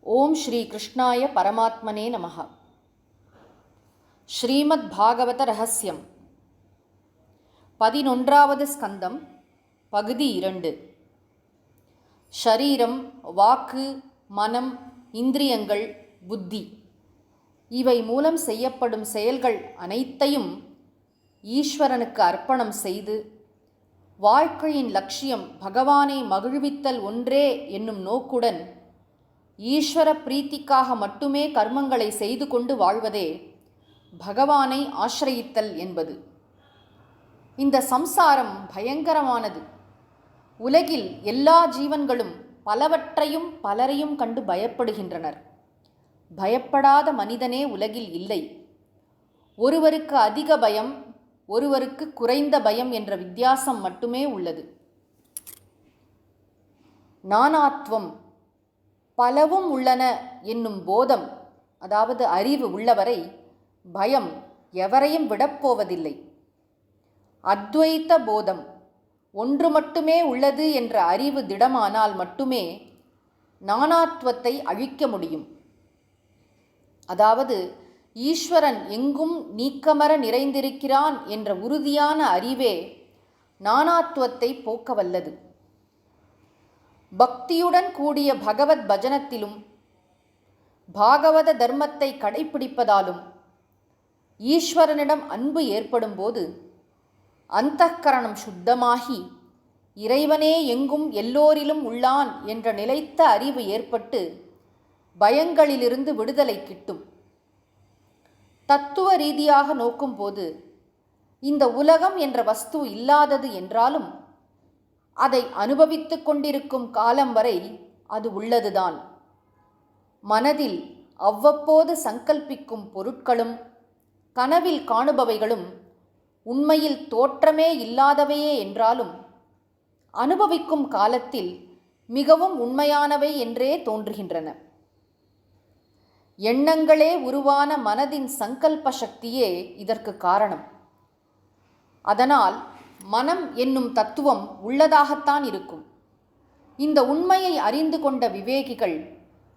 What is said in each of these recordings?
ஓம் ஸ்ரீ கிருஷ்ணாய பரமாத்மனே நமஹ. ஸ்ரீமத் பாகவத ரகசியம் 11வது ஸ்கந்தம், பகுதி 2. ஷரீரம், வாக்கு, மனம், இந்திரியங்கள், புத்தி இவை மூலம் செய்யப்படும் செயல்கள் அனைத்தையும் ஈஸ்வரனுக்கு அர்ப்பணம் செய்து வாழ்க்கையின் லட்சியம் பகவானை மகிழ்வித்தல் ஒன்றே என்னும் நோக்குடன் ஈஸ்வர பிரீத்திக்காக மட்டுமே கர்மங்களை செய்து கொண்டு வாழ்வதே பகவானை ஆசிரயித்தல் என்பது. இந்த சம்சாரம் பயங்கரமானது. உலகில் எல்லா ஜீவன்களும் பலவற்றையும் பலரையும் கண்டு பயப்படுகின்றனர். பயப்படாத மனிதனே உலகில் இல்லை. ஒருவருக்கு அதிக பயம், ஒருவருக்கு குறைந்த பயம் என்ற வித்தியாசம் மட்டுமே உள்ளது. நானாத்வம், பலவும் உள்ளன என்னும் போதம், அதாவது அறிவு உள்ளவரை பயம் எவரையும் விடப்போவதில்லை. அத்வைத்த போதம், ஒன்று மட்டுமே உள்ளது என்ற அறிவு திடமானால் மட்டுமே நானாத்வத்தை அழிக்க முடியும். அதாவது ஈஸ்வரன் எங்கும் நீக்கமர நிறைந்திருக்கிறான் என்ற உறுதியான அறிவே நானாத்வத்தை போக்க வல்லது. பக்தியுடன் கூடிய பகவத் பஜனத்திலும் பாகவத தர்மத்தை கடைப்பிடிப்பதாலும் ஈஸ்வரனிடம் அன்பு ஏற்படும் போது அந்தக்கரணம் சுத்தமாகி இறைவனே எங்கும் எல்லோரிலும் உள்ளான் என்ற நிலைத்த அறிவு ஏற்பட்டு பயங்களிலிருந்து விடுதலை கிட்டும். தத்துவ ரீதியாக நோக்கும்போது இந்த உலகம் என்ற வஸ்து இல்லாதது என்றாலும் அதை அனுபவித்து கொண்டிருக்கும் காலம் வரை அது உள்ளதுதான். மனதில் அவ்வப்போது சங்கல்பிக்கும் பொருட்களும் கனவில் காணுபவைகளும் உண்மையில் தோற்றமே இல்லாதவையே என்றாலும் அனுபவிக்கும் காலத்தில் மிகவும் உண்மையானவை என்றே தோன்றுகின்றன. எண்ணங்களே உருவான மனதின் சங்கல்ப சக்தியே இதற்கு காரணம். அதனால் மனம் என்னும் தத்துவம் உள்ளதாகத்தான் இருக்கும். இந்த உண்மையை அறிந்து கொண்ட விவேகிகள்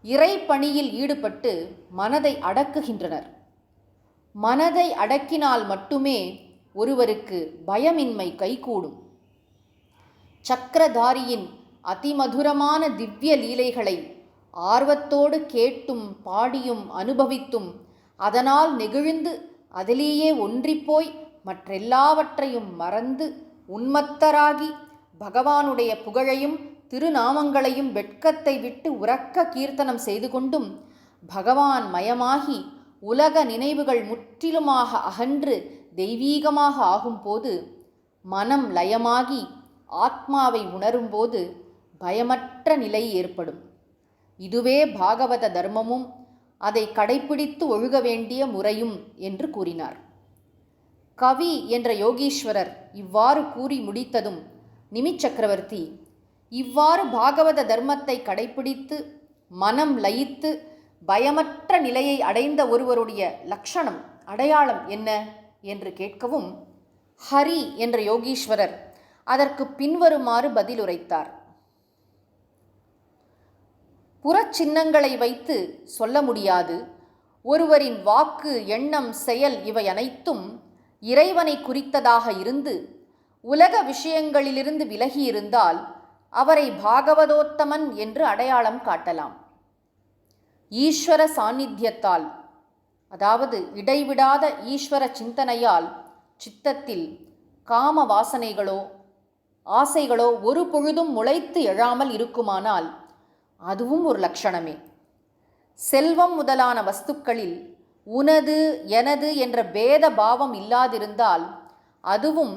இறை பணியில் ஈடுபட்டு மனதை அடக்குகின்றனர். மனதை அடக்கினால் மட்டுமே ஒருவருக்கு பயமின்மை கைகூடும். சக்கரதாரியின் அதிமதுரமான திவ்ய லீலைகளை ஆர்வத்தோடு கேட்டும் பாடியும் அனுபவித்தும் அதனால் நெகிழ்ந்து அதிலேயே ஒன்றிப்போய் மற்றெல்லாவற்றையும் மறந்து உன்மத்தராகி பகவானுடைய புகழையும் திருநாமங்களையும் வெட்கத்தை விட்டு உரக்க கீர்த்தனம் செய்து கொண்டும் பகவான் மயமாகி உலக நினைவுகள் முற்றிலுமாக அகன்று தெய்வீகமாக ஆகும்போது மனம் லயமாகி ஆத்மாவை உணரும்போது பயமற்ற நிலை ஏற்படும். இதுவே பாகவத தர்மமும் அதை கடைப்பிடித்து ஒழுக வேண்டிய முறையும் என்று கூறினார். கவி என்ற யோகீஸ்வரர் இவ்வாறு கூறி முடித்ததும் நிமிச் சக்கரவர்த்தி, இவ்வாறு பாகவத தர்மத்தை கடைப்பிடித்து மனம் லயித்து பயமற்ற நிலையை அடைந்த ஒருவருடைய லட்சணம், அடையாளம் என்ன என்று கேட்கவும் ஹரி என்ற யோகீஸ்வரர் அதற்கு பின்வருமாறு பதிலுரைத்தார். புறச்சின்னங்களை வைத்து சொல்ல முடியாது. ஒருவரின் வாக்கு, எண்ணம், செயல் இவை அனைத்தும் இறைவனை குறித்ததாக இருந்து உலக விஷயங்களிலிருந்து விலகியிருந்தால் அவரை பாகவதோத்தமன் என்று அடையாளம் காட்டலாம். ஈஸ்வர சாநித்தியத்தால், அதாவது இடைவிடாத ஈஸ்வர சிந்தனையால் சித்தத்தில் காம வாசனைகளோ ஆசைகளோ ஒரு பொழுதும் முளைத்து எழாமல் இருக்குமானால் அதுவும் ஒரு லட்சணமே. செல்வம் முதலான வஸ்துக்களில் உனது எனது என்ற பேத பாவம் இல்லாதிருந்தால் அதுவும்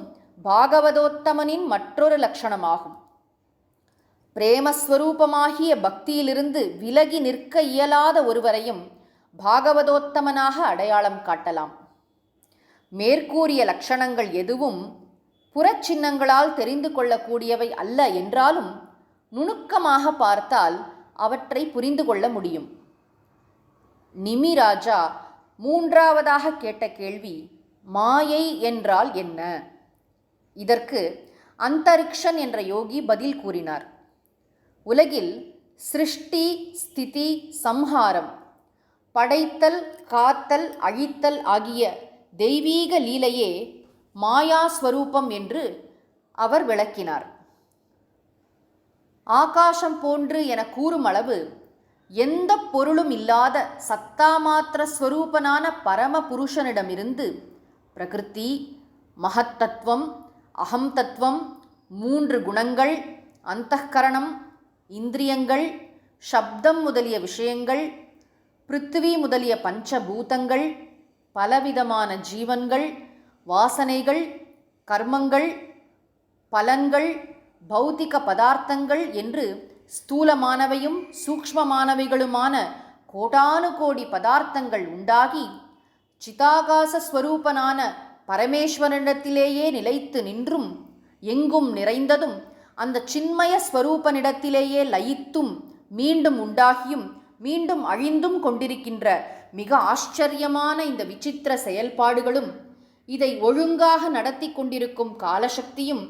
பாகவதோத்தமனின் மற்றொரு லட்சணமாகும். பிரேமஸ்வரூபமாகிய பக்தியிலிருந்து விலகி நிற்க இயலாத ஒருவரையும் பாகவதோத்தமனாக அடையாளம் காட்டலாம். மேற்கூறிய லட்சணங்கள் எதுவும் புறச்சின்னங்களால் தெரிந்து கொள்ளக்கூடியவை அல்ல என்றாலும் நுணுக்கமாக பார்த்தால் அவற்றை புரிந்து கொள்ள முடியும். நிமிராஜா மூன்றாவதாக கேட்ட கேள்வி மாயை என்றால் என்ன? இதற்கு அந்தரிக்ஷன் என்ற யோகி பதில் கூறினார். உலகில் சிருஷ்டி ஸ்திதி சம்ஹாரம், படைத்தல் காத்தல் அழித்தல் ஆகிய தெய்வீக லீலையே மாயாஸ்வரூபம் என்று அவர் விளக்கினார். ஆகாசம் போன்று என கூறும் அளவு எந்த பொருளும் இல்லாத சத்தாமாத்திர ஸ்வரூபனான பரம புருஷனிடமிருந்து பிரகிருதி, மகத்தத்துவம், அகம் தத்துவம், 3 குணங்கள், அந்தఃகரணம், இந்திரியங்கள், சப்தம் முதலிய விஷயங்கள், பிருத்திவி முதலிய பஞ்சபூதங்கள், பலவிதமான ஜீவன்கள், வாசனைகள், கர்மங்கள், பலன்கள், பௌதிக பதார்த்தங்கள் என்று ஸ்தூலமானவையும் சூக்ஷ்மமானவைகளுமான கோடானு கோடி பதார்த்தங்கள் உண்டாகி சிதாகாச ஸ்வரூபனான பரமேஸ்வரனிடத்திலேயே நிலைத்து நின்றும் எங்கும் நிறைந்ததும் அந்த சின்மய ஸ்வரூபனிடத்திலேயே லயித்தும் மீண்டும் உண்டாகியும் மீண்டும் அழிந்தும் கொண்டிருக்கின்ற மிக ஆச்சரியமான இந்த விசித்திர செயல்பாடுகளும் இதை ஒழுங்காக நடத்தி கொண்டிருக்கும் காலசக்தியும்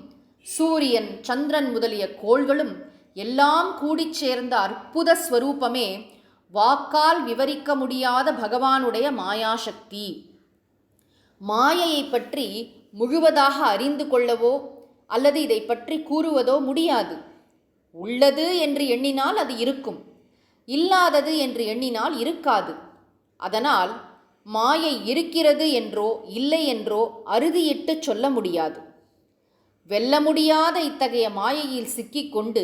சூரியன், சந்திரன் முதலிய கோள்களும் எல்லாம் கூடிச் சேர்ந்த அற்புத ஸ்வரூபமே வாக்கால் விவரிக்க முடியாத பகவானுடைய மாயாசக்தி. மாயையை பற்றி முழுவதாக அறிந்து கொள்ளவோ அல்லது இதை பற்றி கூறுவதோ முடியாது. உள்ளது என்று எண்ணினால் அது இருக்கும், இல்லாதது என்று எண்ணினால் இருக்காது. அதனால் மாயை இருக்கிறது என்றோ இல்லை என்றோ அறுதியிட்டு சொல்ல முடியாது. வெல்ல முடியாத இத்தகைய மாயையில் சிக்கிக்கொண்டு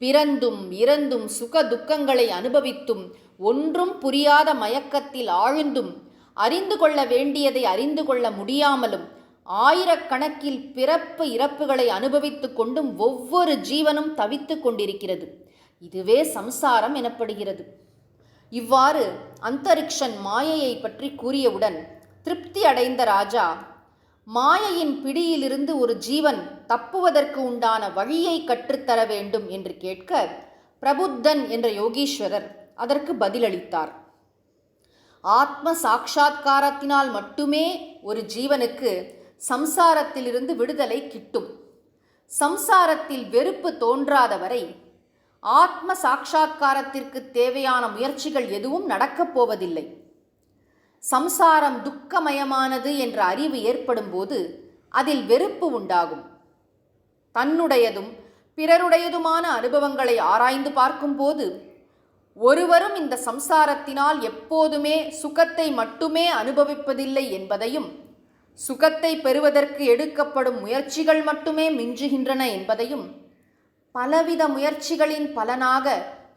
பிறந்தும் இறந்தும் சுக துக்கங்களை அனுபவித்தும் ஒன்றும் புரியாத மயக்கத்தில் ஆழ்ந்தும் அறிந்து கொள்ள வேண்டியதை அறிந்து கொள்ள முடியாமலும் ஆயிரக்கணக்கில் பிறப்பு இறப்புகளை அனுபவித்து கொண்டும் ஒவ்வொரு ஜீவனும் தவித்து கொண்டிருக்கிறது. இதுவே சம்சாரம் எனப்படுகிறது. இவ்வாறு அந்தரிக்ஷன் மாயையை பற்றி கூறியவுடன் திருப்தி அடைந்த ராஜா, மாயையின் பிடியிலிருந்து ஒரு ஜீவன் தப்புவதற்கு உண்டான வழியை கற்றுத்தர வேண்டும் என்று கேட்க பிரபுத்தன் என்ற யோகீஸ்வரர் அதற்கு பதிலளித்தார். ஆத்ம சாட்சா்காரத்தினால் மட்டுமே ஒரு ஜீவனுக்கு சம்சாரத்திலிருந்து விடுதலை கிட்டும். சம்சாரத்தில் வெறுப்பு தோன்றாதவரை ஆத்ம சாட்சா்காரத்திற்கு தேவையான முயற்சிகள் எதுவும் நடக்கப் போவதில்லை. சம்சாரம் துக்கமயமானது என்ற அறிவு ஏற்படும் போது அதில் வெறுப்பு உண்டாகும். தன்னுடையதும் பிறருடையதுமான அனுபவங்களை ஆராய்ந்து பார்க்கும்போது ஒருவரும் இந்த சம்சாரத்தினால் எப்போதுமே சுகத்தை மட்டுமே அனுபவிப்பதில்லை என்பதையும், சுகத்தை பெறுவதற்கு எடுக்கப்படும் முயற்சிகள் மட்டுமே மிஞ்சுகின்றன என்பதையும், பலவித முயற்சிகளின் பலனாக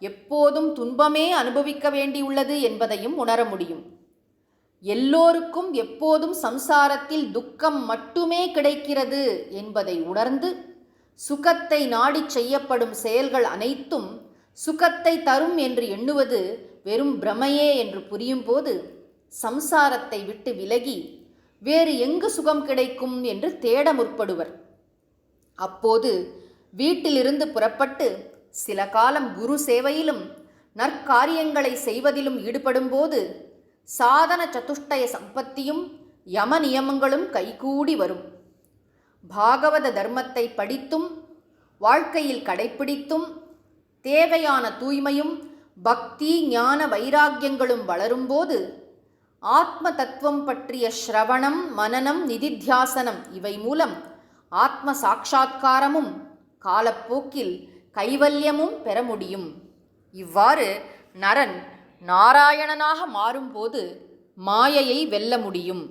எப்போதும் துன்பமே அனுபவிக்க வேண்டியுள்ளது என்பதையும் உணர முடியும். எல்லோருக்கும் எப்போதும் சம்சாரத்தில் துக்கம் மட்டுமே கிடைக்கிறது என்பதை உணர்ந்து சுகத்தை நாடிச் செய்யப்படும் செயல்கள் அனைத்தும் சுகத்தை தரும் என்று எண்ணுவது வெறும் பிரமையே என்று புரியும் போது சம்சாரத்தை விட்டு விலகி வேறு எங்கு சுகம் கிடைக்கும் என்று தேட முற்படுவர். அப்போது வீட்டிலிருந்து புறப்பட்டு சில காலம் குரு சேவையிலும் நற்காரியங்களை செய்வதிலும் ஈடுபடும்போது சாதன சதுஷ்டய சம்பத்தியும் யம நியமங்களும் கைகூடி வரும். பாகவத தர்மத்தை படித்தும் வாழ்க்கையில் கடைப்பிடித்தும் தேவையான தூய்மையும் பக்தி ஞான வைராக்கியங்களும் வளரும்போது ஆத்ம தத்துவம் பற்றிய ஸ்ரவணம், மனனம், நிதித்தியாசனம் இவை மூலம் ஆத்ம சாட்சா்காரமும் காலப்போக்கில் கைவல்யமும் பெற முடியும். இவ்வாறு நரன் நாராயணனாக மாறும்போது மாயையை வெல்ல முடியும்.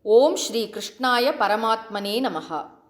ஓம் ஸ்ரீ கிருஷ்ணாய பரமாத்மனே நமஹ.